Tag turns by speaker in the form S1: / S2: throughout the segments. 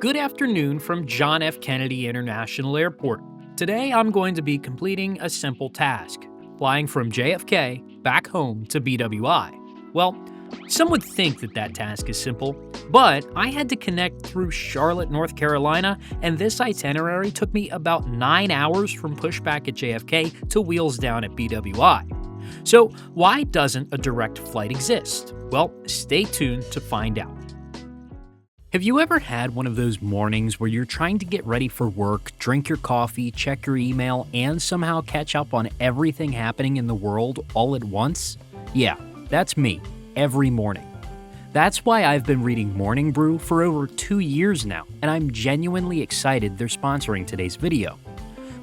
S1: Good afternoon from John F. Kennedy International Airport. Today I'm going to be completing a simple task, flying from JFK back home to BWI. Well, some would think that task is simple, but I had to connect through Charlotte, North Carolina, and this itinerary took me about 9 hours from pushback at JFK to wheels down at BWI. So why doesn't a direct flight exist? Well, stay tuned to find out. Have you ever had one of those mornings where you're trying to get ready for work, drink your coffee, check your email, and somehow catch up on everything happening in the world all at once? Yeah, that's me, every morning. That's why I've been reading Morning Brew for over 2 years now, and I'm genuinely excited they're sponsoring today's video.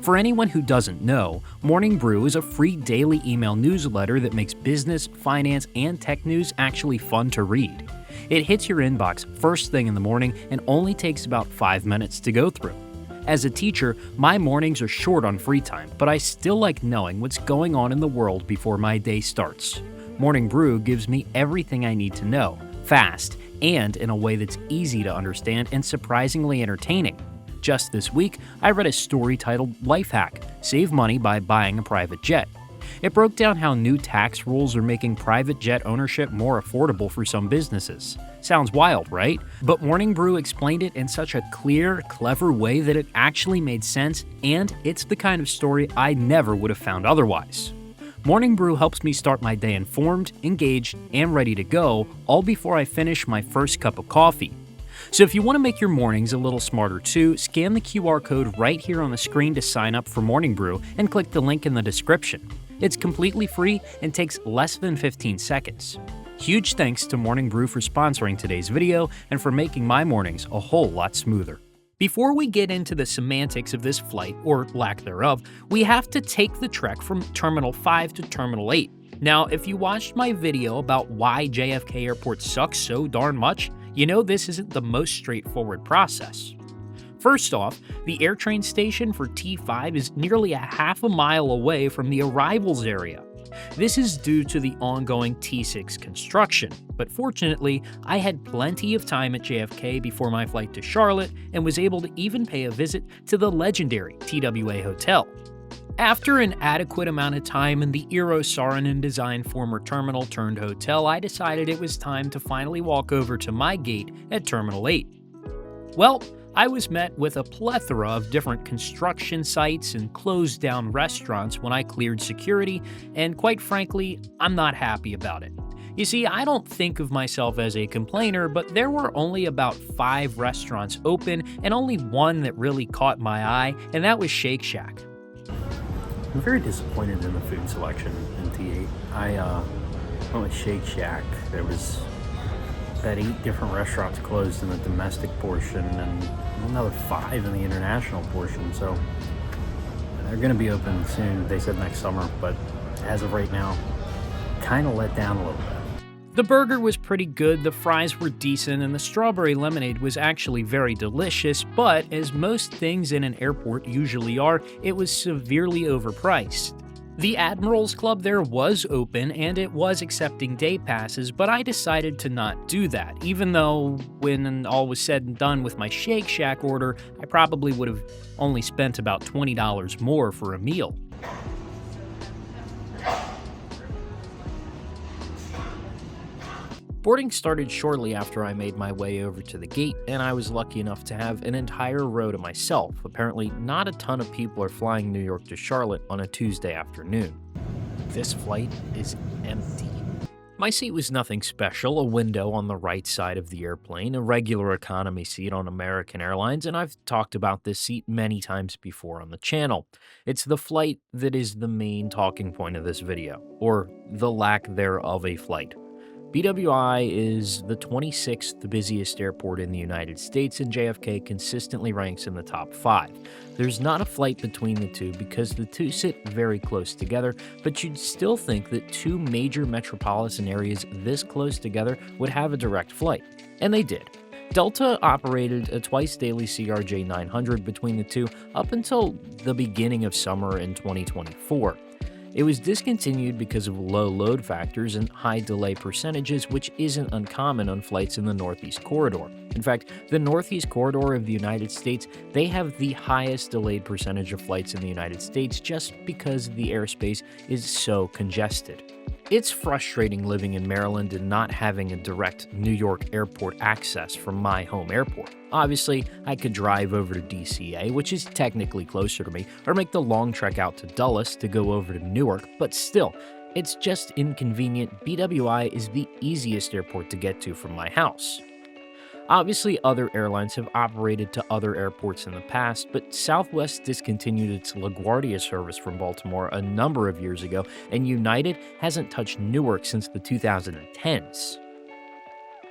S1: For anyone who doesn't know, Morning Brew is a free daily email newsletter that makes business, finance, and tech news actually fun to read. It hits your inbox first thing in the morning and only takes about 5 minutes to go through. As a teacher, my mornings are short on free time, but I still like knowing what's going on in the world before my day starts. Morning Brew gives me everything I need to know, fast, and in a way that's easy to understand and surprisingly entertaining. Just this week, I read a story titled Life Hack: Save Money by Buying a Private Jet. It broke down how new tax rules are making private jet ownership more affordable for some businesses. Sounds wild, right? But Morning Brew explained it in such a clear, clever way that it actually made sense, and it's the kind of story I never would have found otherwise. Morning Brew helps me start my day informed, engaged, and ready to go, all before I finish my first cup of coffee. So if you want to make your mornings a little smarter too, scan the QR code right here on the screen to sign up for Morning Brew and click the link in the description. It's completely free and takes less than 15 seconds. Huge thanks to Morning Brew for sponsoring today's video and for making my mornings a whole lot smoother. Before we get into the semantics of this flight, or lack thereof, we have to take the trek from Terminal 5 to Terminal 8. Now, if you watched my video about why JFK Airport sucks so darn much, you know this isn't the most straightforward process. First off, the AirTrain station for T5 is nearly a half a mile away from the arrivals area. This is due to the ongoing T6 construction, but fortunately, I had plenty of time at JFK before my flight to Charlotte and was able to even pay a visit to the legendary TWA Hotel. After an adequate amount of time in the Eero Saarinen-designed former terminal turned hotel, I decided it was time to finally walk over to my gate at Terminal 8. Well, I was met with a plethora of different construction sites and closed-down restaurants when I cleared security, and quite frankly, I'm not happy about it. You see, I don't think of myself as a complainer, but there were only about 5 restaurants open and only one that really caught my eye, and that was Shake Shack.
S2: I'm very disappointed in the food selection in T8. I went with Shake Shack. There was about 8 different restaurants closed in the domestic portion and another 5 in the international portion. So they're going to be open soon. They said next summer, but as of right now, kind of let down a little bit.
S1: The burger was pretty good, the fries were decent, and the strawberry lemonade was actually very delicious, but as most things in an airport usually are, it was severely overpriced. The Admirals Club there was open and it was accepting day passes, but I decided to not do that, even though when all was said and done with my Shake Shack order, I probably would have only spent about $20 more for a meal. Boarding started shortly after I made my way over to the gate, and I was lucky enough to have an entire row to myself. Apparently, not a ton of people are flying New York to Charlotte on a Tuesday afternoon. This flight is empty. My seat was nothing special, a window on the right side of the airplane, a regular economy seat on American Airlines, and I've talked about this seat many times before on the channel. It's the flight that is the main talking point of this video, or the lack thereof a flight. BWI is the 26th busiest airport in the United States, and JFK consistently ranks in the top 5. There's not a flight between the two because the two sit very close together, but you'd still think that 2 major metropolitan areas this close together would have a direct flight. And they did. Delta operated a twice-daily CRJ 900 between the two up until the beginning of summer in 2024. It was discontinued because of low load factors and high delay percentages, which isn't uncommon on flights in the Northeast Corridor. In fact, the Northeast Corridor of the United States, they have the highest delayed percentage of flights in the United States just because the airspace is so congested. It's frustrating living in Maryland and not having a direct New York airport access from my home airport. Obviously, I could drive over to DCA, which is technically closer to me, or make the long trek out to Dulles to go over to Newark, but still, it's just inconvenient. BWI is the easiest airport to get to from my house. Obviously, other airlines have operated to other airports in the past, but Southwest discontinued its LaGuardia service from Baltimore a number of years ago, and United hasn't touched Newark since the 2010s.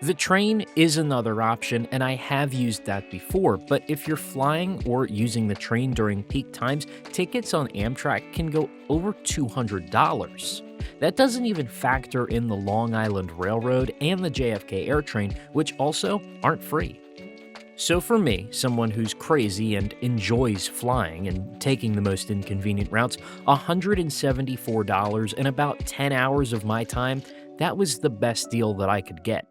S1: The train is another option, and I have used that before, but if you're flying or using the train during peak times, tickets on Amtrak can go over $200. That doesn't even factor in the Long Island Railroad and the JFK Air Train, which also aren't free. So for me, someone who's crazy and enjoys flying and taking the most inconvenient routes, $174 and about 10 hours of my time, that was the best deal that I could get.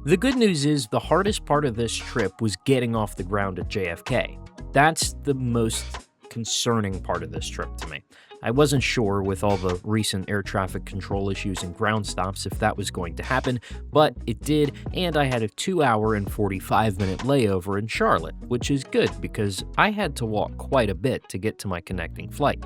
S1: The good news is the hardest part of this trip was getting off the ground at JFK. That's the most concerning part of this trip to me. I wasn't sure with all the recent air traffic control issues and ground stops if that was going to happen, but it did, and I had a 2-hour and 45-minute layover in Charlotte, which is good because I had to walk quite a bit to get to my connecting flight.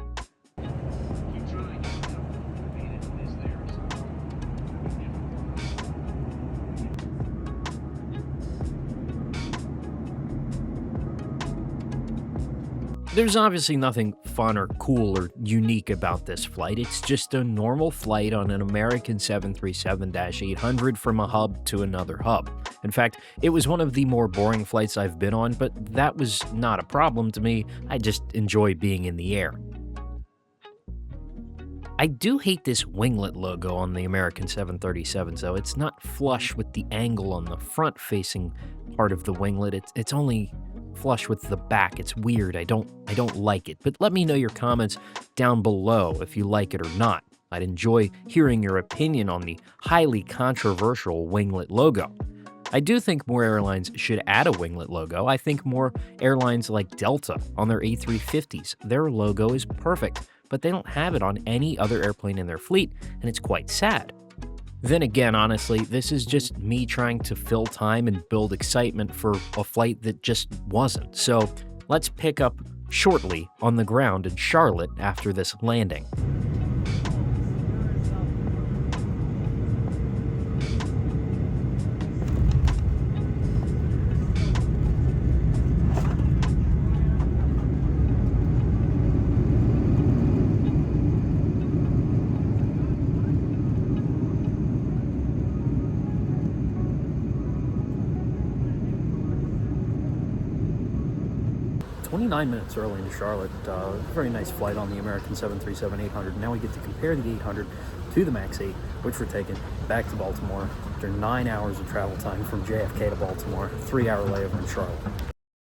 S1: There's obviously nothing fun or cool or unique about this flight. It's just a normal flight on an American 737-800 from a hub to another hub. In fact, it was one of the more boring flights I've been on, but that was not a problem to me. I just enjoy being in the air. I do hate this winglet logo on the American 737s, though. It's not flush with the angle on the front-facing part of the winglet. It's only flush with the back. It's weird. I don't like it. But let me know your comments down below if you like it or not. I'd enjoy hearing your opinion on the highly controversial winglet logo. I do think more airlines should add a winglet logo. I think more airlines like Delta on their A350s, their logo is perfect, but they don't have it on any other airplane in their fleet, and it's quite sad. Then again, honestly, this is just me trying to fill time and build excitement for a flight that just wasn't. So let's pick up shortly on the ground in Charlotte after this landing. 29 minutes early into Charlotte. Very nice flight on the American 737-800. Now we get to compare the 800 to the MAX 8, which we're taking back to Baltimore after 9 hours of travel time from JFK to Baltimore, 3-hour layover in Charlotte.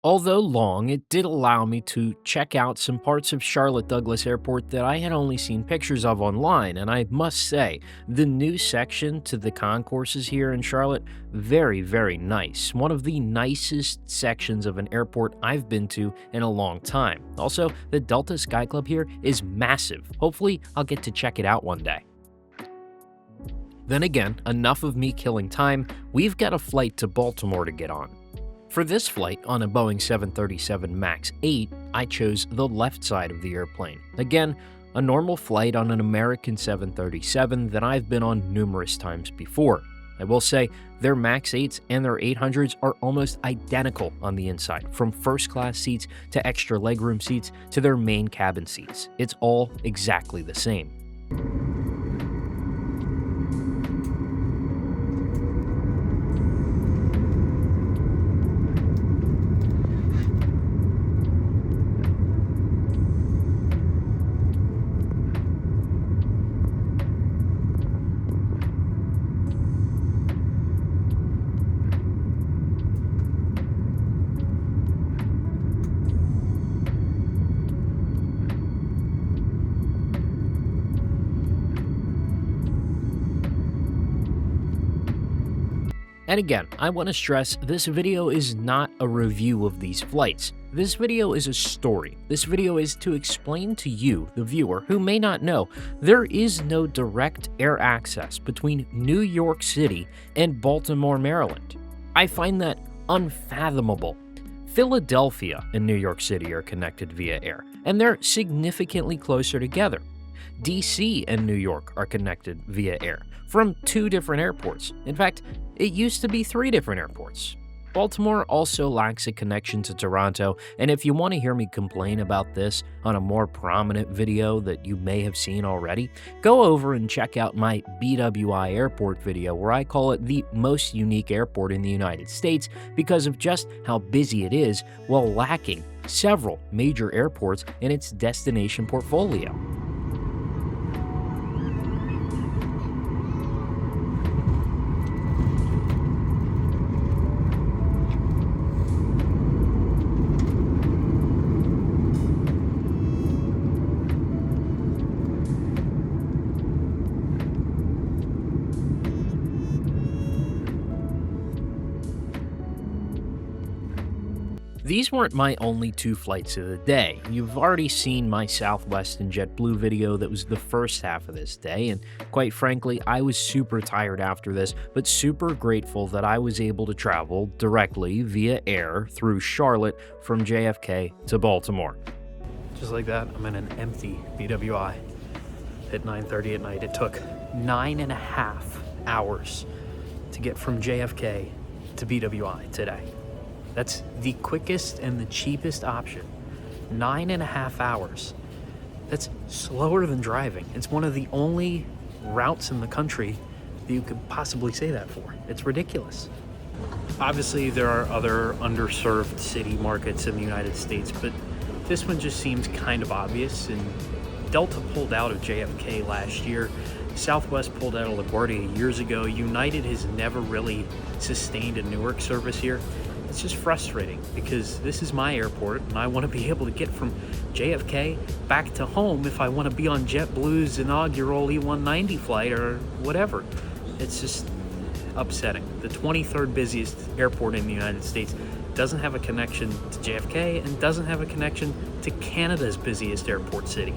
S1: Although long, it did allow me to check out some parts of Charlotte Douglas Airport that I had only seen pictures of online, and I must say, the new section to the concourses here in Charlotte, very, very nice. One of the nicest sections of an airport I've been to in a long time. Also, the Delta Sky Club here is massive. Hopefully, I'll get to check it out one day. Then again, enough of me killing time, we've got a flight to Baltimore to get on. For this flight on a Boeing 737 MAX 8, I chose the left side of the airplane. Again, a normal flight on an American 737 that I've been on numerous times before. I will say, their MAX 8s and their 800s are almost identical on the inside, from first-class seats to extra legroom seats to their main cabin seats. It's all exactly the same. And again, I want to stress this video is not a review of these flights. This video is a story. This video is to explain to you, the viewer, who may not know, there is no direct air access between New York City and Baltimore, Maryland. I find that unfathomable. Philadelphia and New York City are connected via air, and they're significantly closer together. DC and New York are connected via air from 2 different airports. In fact, it used to be 3 different airports. Baltimore also lacks a connection to Toronto, and if you want to hear me complain about this on a more prominent video that you may have seen already, go over and check out my BWI airport video where I call it the most unique airport in the United States because of just how busy it is while lacking several major airports in its destination portfolio. These weren't my only 2 flights of the day. You've already seen my Southwest and JetBlue video that was the first half of this day, and quite frankly, I was super tired after this, but super grateful that I was able to travel directly via air through Charlotte from JFK to Baltimore. Just like that, I'm in an empty BWI at 9:30 at night. It took 9.5 hours to get from JFK to BWI today. That's the quickest and the cheapest option. 9.5 hours. That's slower than driving. It's one of the only routes in the country that you could possibly say that for. It's ridiculous. Obviously, there are other underserved city markets in the United States, but this one just seems kind of obvious, and Delta pulled out of JFK last year. Southwest pulled out of LaGuardia years ago. United has never really sustained a Newark service here. It's just frustrating because this is my airport and I want to be able to get from JFK back to home if I want to be on JetBlue's inaugural E190 flight or whatever. It's just upsetting. The 23rd busiest airport in the United States doesn't have a connection to JFK and doesn't have a connection to Canada's busiest airport city.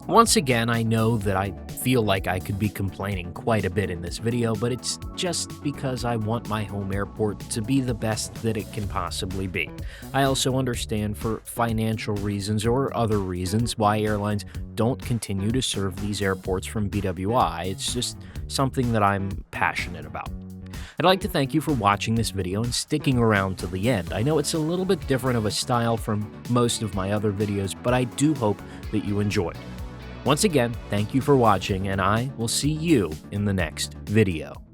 S1: Once again, I know that I feel like I could be complaining quite a bit in this video, but it's just because I want my home airport to be the best that it can possibly be. I also understand for financial reasons or other reasons why airlines don't continue to serve these airports from BWI. It's just something that I'm passionate about. I'd like to thank you for watching this video and sticking around to the end. I know it's a little bit different of a style from most of my other videos, but I do hope that you enjoyed. Once again, thank you for watching, and I will see you in the next video.